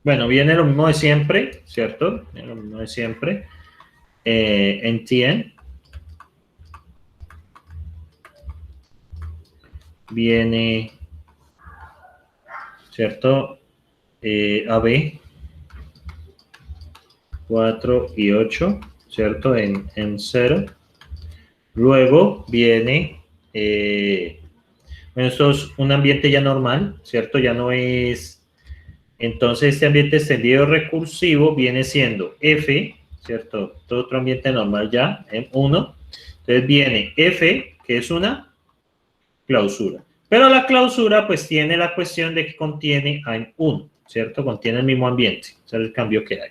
Bueno, viene lo mismo de siempre, ¿cierto? Viene lo mismo de siempre. En TN. Viene, ¿cierto? AB. 4 y 8, ¿cierto? En 0. Luego viene, bueno, esto es un ambiente ya normal, ¿cierto? Ya no es, entonces este ambiente extendido recursivo viene siendo F, ¿cierto? Todo otro ambiente normal ya, en 1. Entonces viene F, que es una clausura. Pero la clausura pues tiene la cuestión de que contiene en 1, ¿cierto? Contiene el mismo ambiente, ese es el cambio que hay.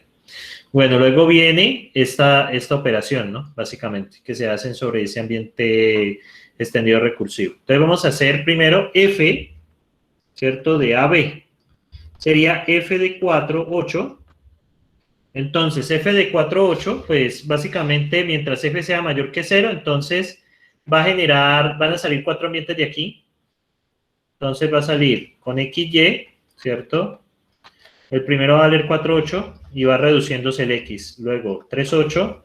Bueno, luego viene esta operación, ¿no? Básicamente, que se hacen sobre ese ambiente extendido recursivo. Entonces vamos a hacer primero F, ¿cierto? De AB. Sería F de 4, 8. Entonces, F de 4, 8, pues básicamente mientras F sea mayor que 0, entonces va a generar, van a salir 4 ambientes de aquí. Entonces va a salir con XY, ¿cierto? El primero va a valer 4,8 y va reduciéndose el X. Luego 3,8.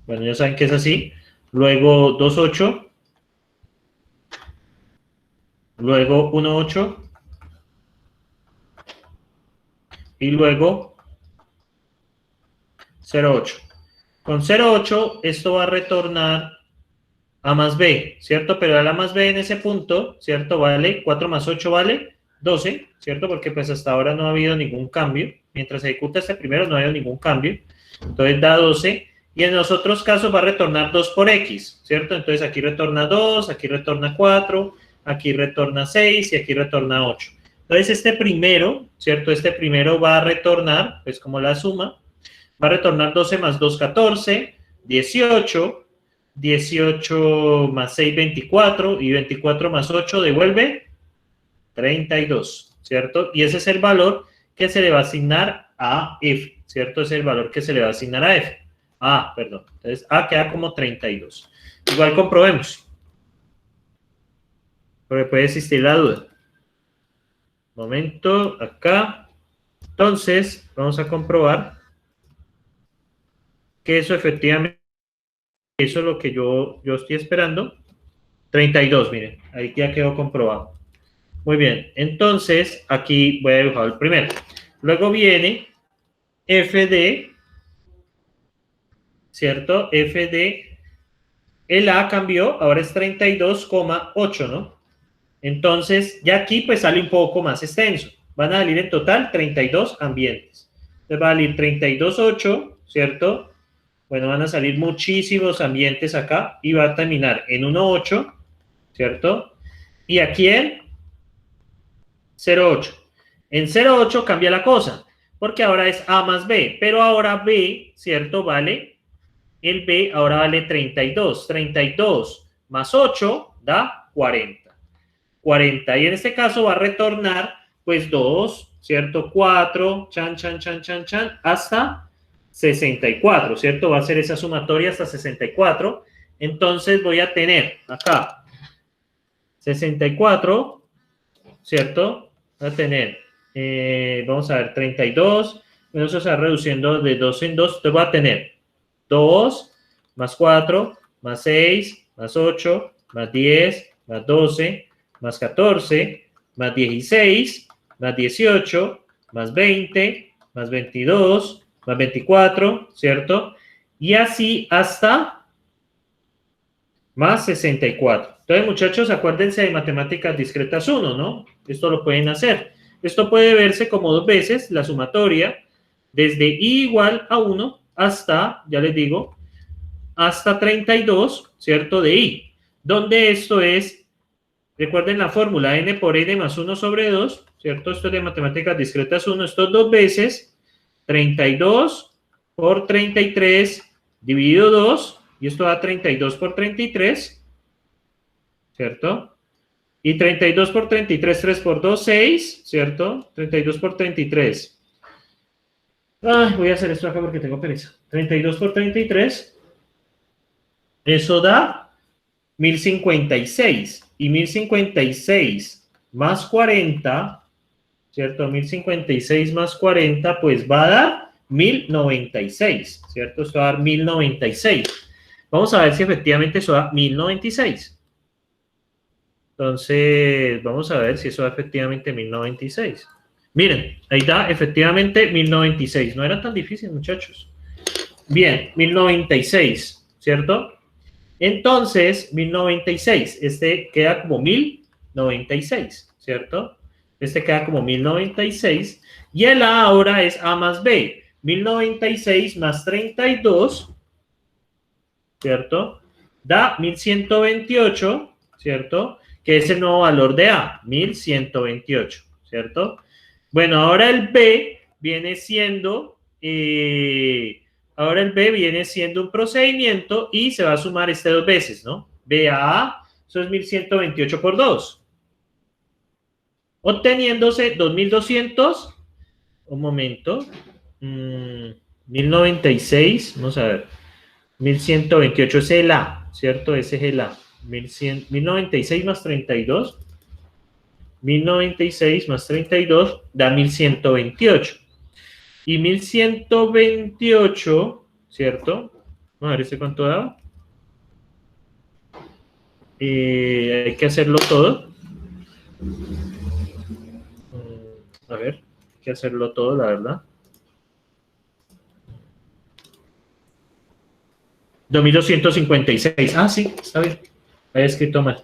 Bueno, ya saben que es así. Luego 2,8. Luego 1,8. Y luego 0,8. Con 0,8 esto va a retornar A más B, ¿cierto? Pero el A más B en ese punto, ¿cierto? Vale 4 más 8 vale 12, ¿cierto? Porque pues hasta ahora no ha habido ningún cambio. Mientras se ejecuta este primero no ha habido ningún cambio. Entonces da 12. Y en los otros casos va a retornar 2 por X, ¿cierto? Entonces aquí retorna 2, aquí retorna 4, aquí retorna 6 y aquí retorna 8. Entonces este primero, ¿cierto? Este primero va a retornar, pues como la suma, va a retornar 12 más 2, 14, 18, 18 más 6, 24, y 24 más 8 devuelve 32, ¿cierto? Y ese es el valor que se le va a asignar a F, ¿cierto? Ese es el valor que se le va a asignar a F. Perdón. Entonces, A queda como 32. Igual comprobemos. Porque puede existir la duda. Momento, acá. Entonces, vamos a comprobar que eso efectivamente, eso es lo que yo estoy esperando. 32, miren, ahí ya quedó comprobado. Muy bien, entonces aquí voy a dibujar el primero. Luego viene FD, ¿cierto? FD, el A cambió, ahora es 32,8, ¿no? Entonces, ya aquí pues sale un poco más extenso. Van a salir en total 32 ambientes. Entonces va a salir 32,8, ¿cierto? Bueno, van a salir muchísimos ambientes acá y va a terminar en 1,8, ¿cierto? Y aquí en 0,8. En 0,8 cambia la cosa, porque ahora es A más B, pero ahora B, ¿cierto? Vale, el B ahora vale 32. 32 más 8 da 40. 40, y en este caso va a retornar, pues 2, ¿cierto? 4, chan, chan, chan, chan, chan, hasta 64, ¿cierto? Va a ser esa sumatoria hasta 64. Entonces voy a tener acá 64, ¿cierto? Voy a tener, vamos a ver, 32, eso se va reduciendo de 2 en 2, entonces voy a tener 2 más 4 más 6 más 8 más 10 más 12 más 14 más 16 más 18 más 20 más 22 más 24, ¿cierto? Y así hasta más 64. Entonces, muchachos, acuérdense de matemáticas discretas 1, ¿no? Esto lo pueden hacer. Esto puede verse como 2 veces la sumatoria desde i igual a 1 hasta, ya les digo, hasta 32, ¿cierto? De i, donde esto es, recuerden la fórmula, n por n más 1 sobre 2, ¿cierto? Esto es de matemáticas discretas 1, esto es 2 veces 32 por 33 dividido 2, y esto da 32 por 33, ¿cierto? Y 32 por 33, 3 por 2, 6, ¿cierto? 32 por 33. Voy a hacer esto acá porque tengo pereza. 32 por 33, eso da 1056. Y 1056 más 40 ¿cierto? 1056 más 40, pues va a dar 1096, ¿cierto? Esto va a dar 1096. Vamos a ver si efectivamente eso da 1096. Entonces, vamos a ver si eso da efectivamente 1096. Miren, ahí da efectivamente 1096. No era tan difícil, muchachos. Bien, 1096, ¿cierto? Entonces, 1096, este queda como 1096, ¿cierto? Este queda como 1096. Y el A ahora es A más B. 1096 más 32, ¿cierto? Da 1128, ¿cierto? Que es el nuevo valor de A, 1128, ¿cierto? Bueno, ahora el B viene siendo, un procedimiento y se va a sumar este dos veces, ¿no? B a A, eso es 1128 por 2. Obteniéndose 2200, un momento, 1096, vamos a ver, 1128 es el A, ¿cierto? Ese es el A. 1096 más 32, 1096 más 32 da 1128. Y 1128, ¿cierto? Vamos a ver este cuánto da. Hay que hacerlo todo. A ver, hay que hacerlo todo, la verdad. 2256. Ah, sí, está bien. Había escrito mal.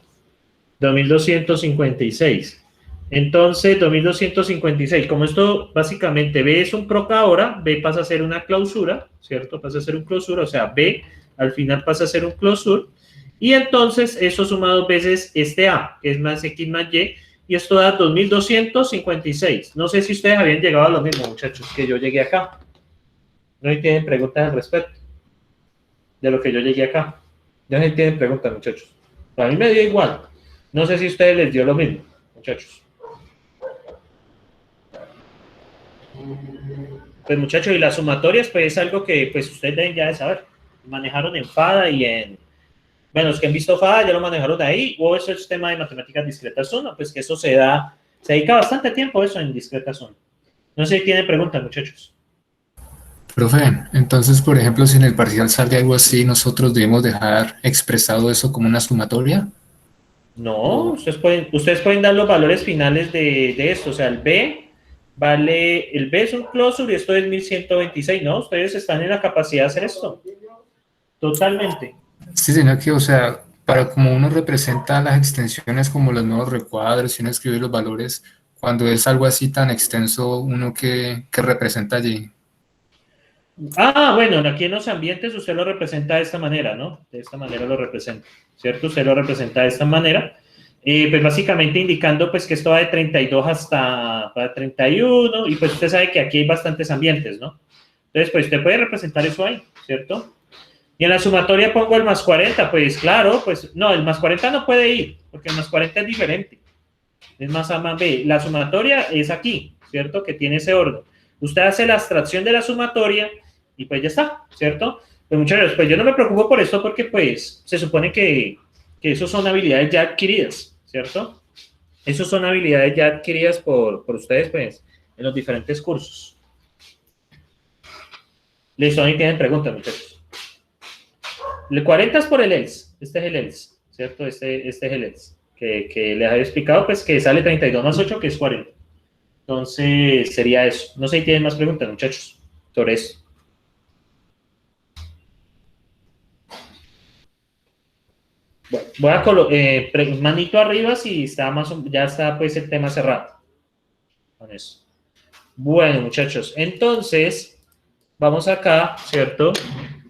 2256. Entonces, 2256. Como esto básicamente B es un proc ahora, B pasa a ser una clausura, ¿cierto? Pasa a ser un clausura, o sea, B al final pasa a ser un clausura. Y entonces eso suma dos veces este A, que es más X más Y, y esto da 2256. No sé si ustedes habían llegado a lo mismo, muchachos, que yo llegué acá. No hay tienen preguntas al respecto de lo que yo llegué acá. No sé si tienen preguntas, muchachos. A mí me dio igual. No sé si a ustedes les dio lo mismo, muchachos. Pues muchachos, y las sumatorias, pues es algo que pues ustedes deben ya de saber. Manejaron en FADA y en... Bueno, los que han visto FADA ya lo manejaron de ahí, o eso es tema de matemáticas discretas 1, pues que eso se dedica bastante tiempo eso en discretas 1. No sé si tienen preguntas, muchachos. Profe, entonces, por ejemplo, si en el parcial sale algo así, nosotros debemos dejar expresado eso como una sumatoria. No, ustedes pueden dar los valores finales de esto, o sea, el B es un closure y esto es 1126, ¿no? Ustedes están en la capacidad de hacer esto. Totalmente. Sí, sino que, o sea, para como uno representa las extensiones como los nuevos recuadros y uno escribe los valores, cuando es algo así tan extenso, uno que representa allí. Ah, bueno, aquí en los ambientes usted lo representa de esta manera, ¿no? De esta manera lo representa, ¿cierto? Usted lo representa de esta manera. Pues básicamente indicando pues que esto va de 32 hasta 31 y pues usted sabe que aquí hay bastantes ambientes, ¿no? Entonces, pues usted puede representar eso ahí, ¿cierto? Y en la sumatoria pongo el más 40, pues claro, pues no, el más 40 no puede ir, porque el más 40 es diferente. Es más A más B. La sumatoria es aquí, ¿cierto? Que tiene ese orden. Usted hace la abstracción de la sumatoria y pues ya está, ¿cierto? Pues muchas gracias. Pues yo no me preocupo por esto porque pues se supone que eso son habilidades ya adquiridas, ¿cierto? Esas son habilidades ya adquiridas por ustedes pues en los diferentes cursos. Listo, ahí tienen preguntas, muchachos. El 40 es por el ELS. Este es el ELS, ¿cierto? Este es el ELS. Que les había explicado, pues que sale 32 más 8, que es 40. Entonces, sería eso. No sé si tienen más preguntas, muchachos, sobre eso. Bueno, voy a colocar manito arriba si está ya está pues el tema cerrado. Con eso. Bueno, muchachos, entonces, vamos acá, ¿cierto?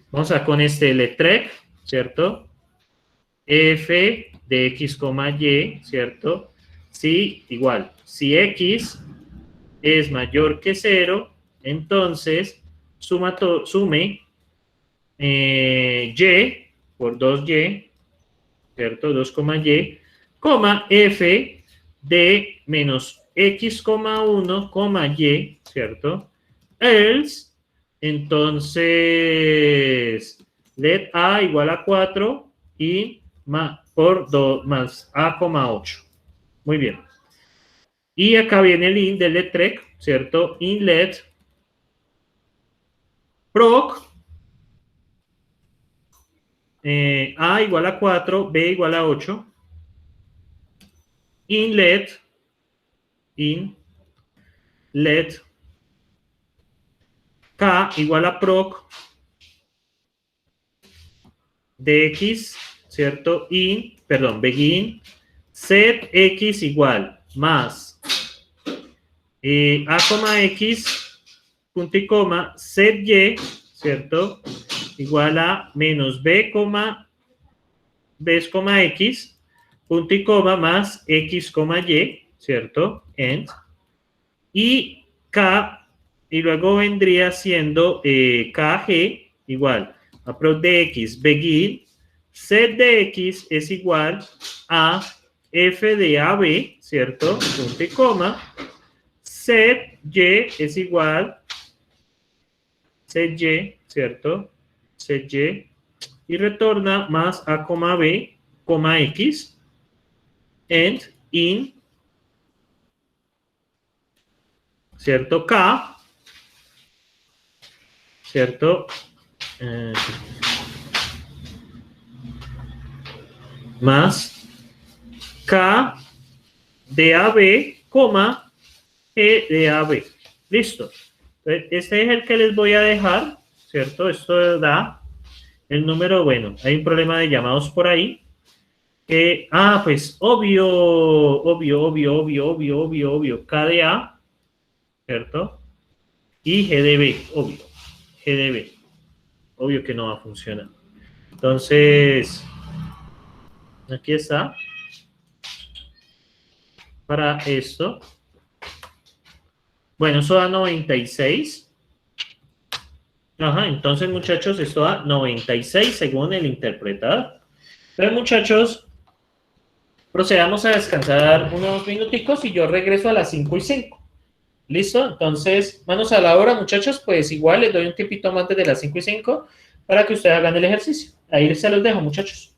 Vamos a con este letrec, ¿cierto? F de X, Y, ¿cierto? Si igual, si X es mayor que 0, entonces sume Y por 2Y, ¿cierto? 2,Y, F de menos X, 1, Y, ¿cierto? Else, entonces, let A igual a 4 y por 2 más A, 8. Muy bien. Y acá viene el in del letrec, ¿cierto? Inlet proc A igual a 4, B igual a 8. Inlet K igual a proc dx, ¿cierto? Begin set x igual más a, x, punto y coma, set y, ¿cierto? Igual a menos b, x, punto y coma, más x, y, ¿cierto? End. Y k, y luego vendría siendo kg igual a proc de x, begin, set de x es igual a f de ab, ¿cierto? Punto y coma, set y es igual, set y, ¿cierto? Set y retorna más a, b, x, end, in, ¿cierto? K, ¿cierto? Más K de AB, coma, E de AB. Listo. Entonces, este es el que les voy a dejar, ¿cierto? Esto da el número, bueno, hay un problema de llamados por ahí. Pues obvio, K de A, ¿cierto? Y G de B, obvio, G de B. Obvio que no va a funcionar. Entonces, aquí está. Para esto. Bueno, eso da 96. Ajá, entonces, muchachos, esto da 96 según el interpretador. Entonces, muchachos, procedamos a descansar unos minuticos y yo regreso a las 5:05. ¿Listo? Entonces, manos a la obra, muchachos, pues igual les doy un tipito más desde las 5:05 para que ustedes hagan el ejercicio. Ahí se los dejo, muchachos.